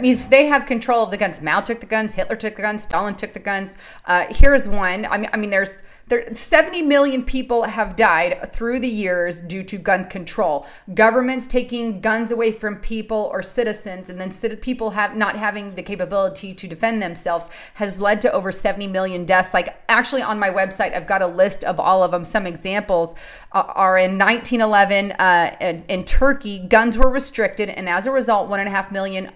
mean, if they have control of the guns, Mao took the guns, Hitler took the guns, Stalin took the guns. Here's one. I mean, there 70 million people have died through the years due to gun control. Governments taking guns away from people or citizens, and then people not having the capability to defend themselves has led to over 70 million deaths. Like, actually on my website, I've got a list of all of them. Some examples are in 1911 in Turkey, guns were restricted, and as a result, 1.5 million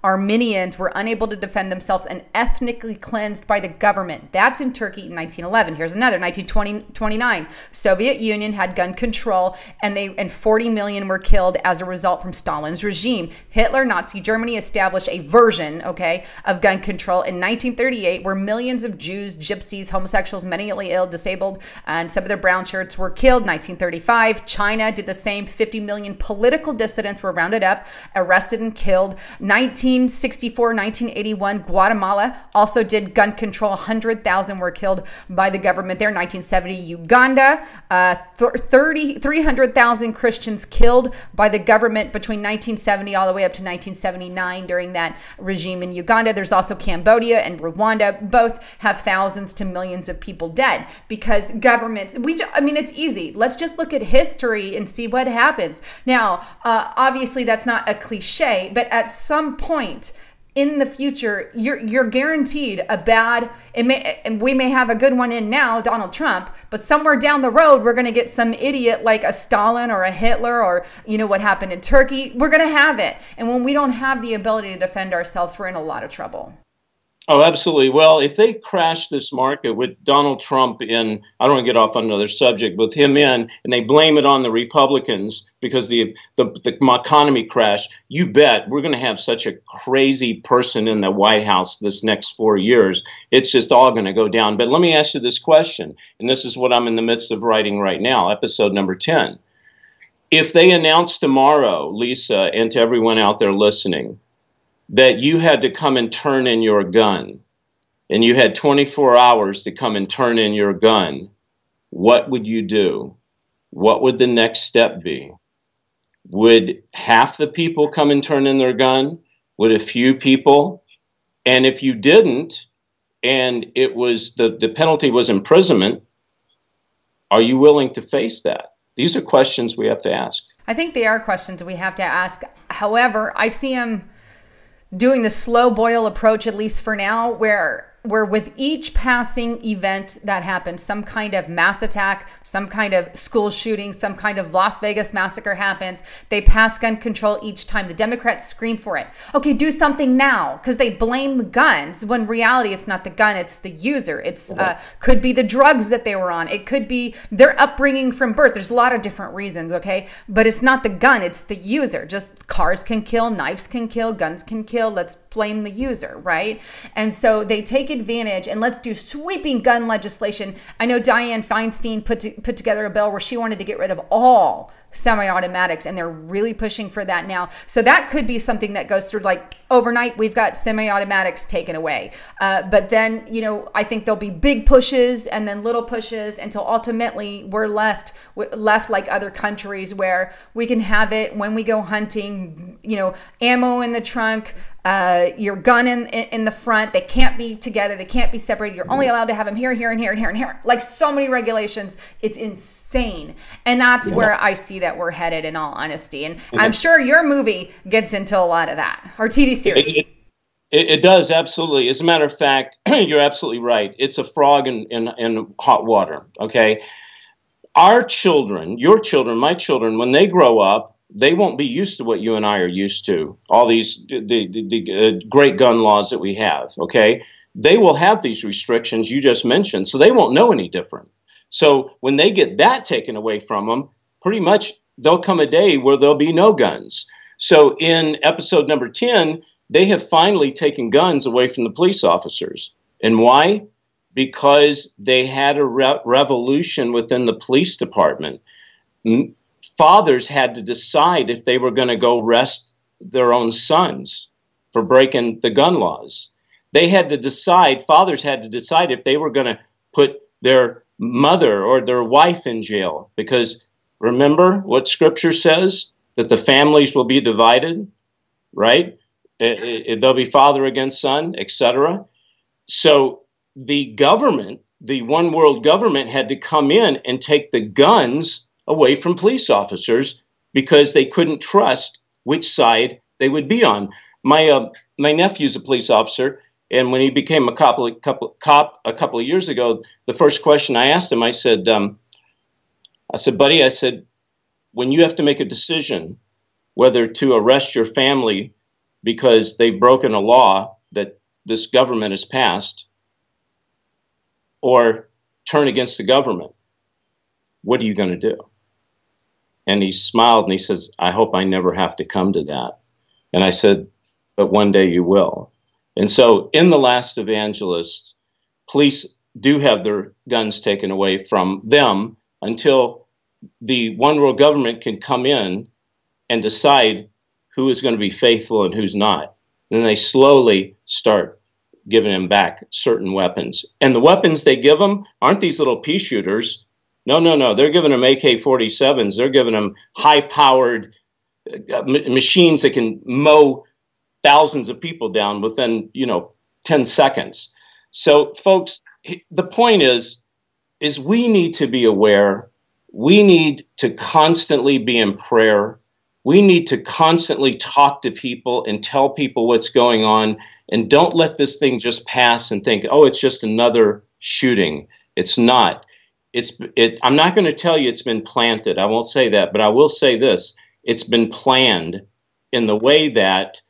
Armenians were unable to defend themselves and ethnically cleansed by the government. That's in Turkey in 1911. Here's another, 1929. Soviet Union had gun control, and 40 million were killed as a result from Stalin's regime. Hitler, Nazi Germany established a version, okay, of gun control in 1938, where millions of Jews, gypsies, homosexuals, mentally ill, disabled, and some of their brown shirts were killed. 1935, China did the same. 50 million political dissidents were rounded up, arrested, and killed. 1964, 1981, Guatemala also did gun control. 100,000 were killed by the government there. 1970, Uganda, 300,000 Christians killed by the government between 1970 all the way up to 1979 during that regime in Uganda. There's also Cambodia and Rwanda. Both have thousands to millions of people dead because governments, I mean, it's easy. Let's just look at history and see what happens. Now, obviously that's not a cliche, but at some point in the future, you're guaranteed a bad, and we may have a good one in now, Donald Trump, but somewhere down the road, we're going to get some idiot like a Stalin or a Hitler, or, you know, what happened in Turkey. We're going to have it. And when we don't have the ability to defend ourselves, we're in a lot of trouble. Oh, absolutely. Well, if they crash this market with Donald Trump in, I don't want to get off on another subject, with him in, and they blame it on the Republicans because the economy crashed, you bet we're going to have such a crazy person in the White House this next 4 years. It's just all going to go down. But let me ask you this question, and this is what I'm in the midst of writing right now, episode number 10. If they announce tomorrow, Lisa, and to everyone out there listening, that you had to come and turn in your gun, and you had 24 hours to come and turn in your gun, what would you do? What would the next step be? Would half the people come and turn in their gun? Would a few people? And if you didn't, and it was the penalty was imprisonment, are you willing to face that? These are questions we have to ask. I think they are questions we have to ask. However, I see them doing the slow boil approach, at least for now, where with each passing event that happens, some kind of mass attack, some kind of school shooting, some kind of Las Vegas massacre happens, they pass gun control each time. The Democrats scream for it. Okay, do something now, because they blame guns, when in reality it's not the gun, it's the user. It's could be the drugs that they were on. It could be their upbringing from birth. There's a lot of different reasons, okay? But it's not the gun, it's the user. Just cars can kill, knives can kill, guns can kill. Let's blame the user, right? And so they take advantage, and let's do sweeping gun legislation. I know Dianne Feinstein put together a bill where she wanted to get rid of all semi-automatics, and they're really pushing for that now. So that could be something that goes through, like overnight, we've got semi-automatics taken away. But then, you know, I think there'll be big pushes and then little pushes until ultimately we're left like other countries where we can have it when we go hunting, you know, ammo in the trunk, your gun in the front. They can't be together. They can't be separated. You're only allowed to have them here, here, and here, and here, and here. Like so many regulations. It's insane. And that's where I see that we're headed, in all honesty. And I'm sure your movie gets into a lot of that, or TV series. It does, absolutely. As a matter of fact, you're absolutely right. It's a frog in hot water, okay? Our children, your children, my children, when they grow up, they won't be used to what you and I are used to, all these the great gun laws that we have, okay? They will have these restrictions you just mentioned, so they won't know any different. So when they get that taken away from them, pretty much there'll come a day where there'll be no guns. So in episode number 10, they have finally taken guns away from the police officers. And why? Because they had a revolution within the police department. Fathers had to decide if they were going to go arrest their own sons for breaking the gun laws. They had to decide, fathers had to decide if they were going to put their mother or their wife in jail. Because remember what Scripture says, that the families will be divided, right? There'll be father against son, etc. So the government, the one world government, had to come in and take the guns away from police officers because they couldn't trust which side they would be on. My nephew's a police officer, and when he became a cop a couple of years ago, the first question I asked him, I said, buddy, I said, when you have to make a decision whether to arrest your family because they've broken a law that this government has passed, or turn against the government, what are you going to do? And he smiled and he says, I hope I never have to come to that. And I said, but one day you will. And so in The Last Evangelist, police do have their guns taken away from them until the one world government can come in and decide who is going to be faithful and who's not. And then they slowly start giving them back certain weapons. And the weapons they give them aren't these little pea shooters. No, no, no. They're giving them AK-47s. They're giving them high-powered machines that can mow thousands of people down within, 10 seconds. So, folks, the point is we need to be aware. We need to constantly be in prayer. We need to constantly talk to people and tell people what's going on. And don't let this thing just pass and think, oh, it's just another shooting. It's not. I'm not going to tell you it's been planted. I won't say that, but I will say this. It's been planned in the way that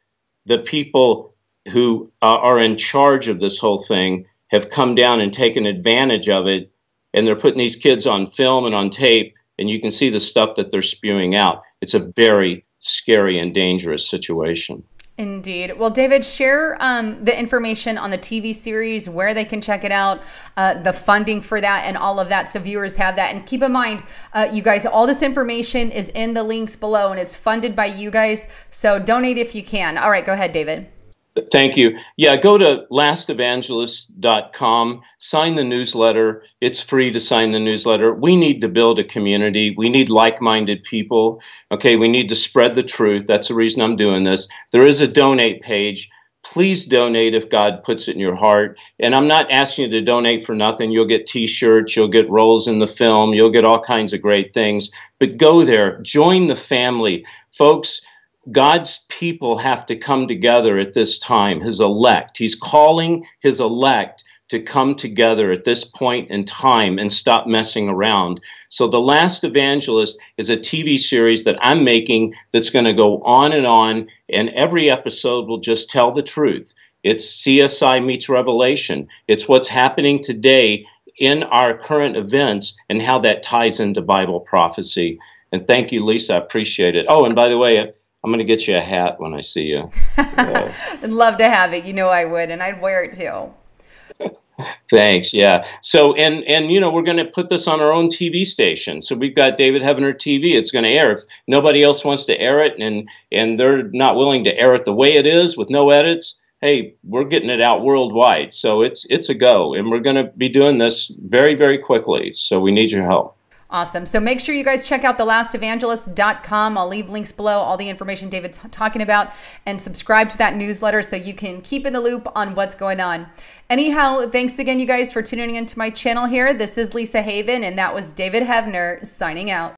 the people who are in charge of this whole thing have come down and taken advantage of it, and they're putting these kids on film and on tape, and you can see the stuff that they're spewing out. It's a very scary and dangerous situation. Indeed. Well, David, share the information on the TV series, where they can check it out, the funding for that, and all of that, so viewers have that. And keep in mind, you guys, all this information is in the links below, and it's funded by you guys, so donate if you can. All right, go ahead, David. Thank you. Yeah, go to lastevangelist.com, sign the newsletter. It's free to sign the newsletter. We need to build a community. We need like-minded people. Okay, we need to spread the truth. That's the reason I'm doing this. There is a donate page. Please donate if God puts it in your heart. And I'm not asking you to donate for nothing. You'll get T-shirts, you'll get roles in the film, you'll get all kinds of great things. But go there, join the family. Folks, God's people have to come together at this time, his elect. He's calling his elect to come together at this point in time and stop messing around. So The Last Evangelist is a TV series that I'm making that's going to go on, and every episode will just tell the truth. It's CSI meets Revelation. It's what's happening today in our current events and how that ties into Bible prophecy. And thank you, Lisa. I appreciate it. Oh, and by the way, I'm going to get you a hat when I see you. I'd love to have it. You know I would, and I'd wear it too. Thanks. Yeah. So, and we're going to put this on our own TV station. So we've got David Heavener TV. It's going to air. If nobody else wants to air it, and they're not willing to air it the way it is with no edits, hey, we're getting it out worldwide. So it's a go, and we're going to be doing this very, very quickly. So we need your help. Awesome. So make sure you guys check out thelastevangelist.com. I'll leave links below, all the information David's talking about, and subscribe to that newsletter so you can keep in the loop on what's going on. Anyhow, thanks again, you guys, for tuning into my channel here. This is Lisa Haven, and that was David Heavener signing out.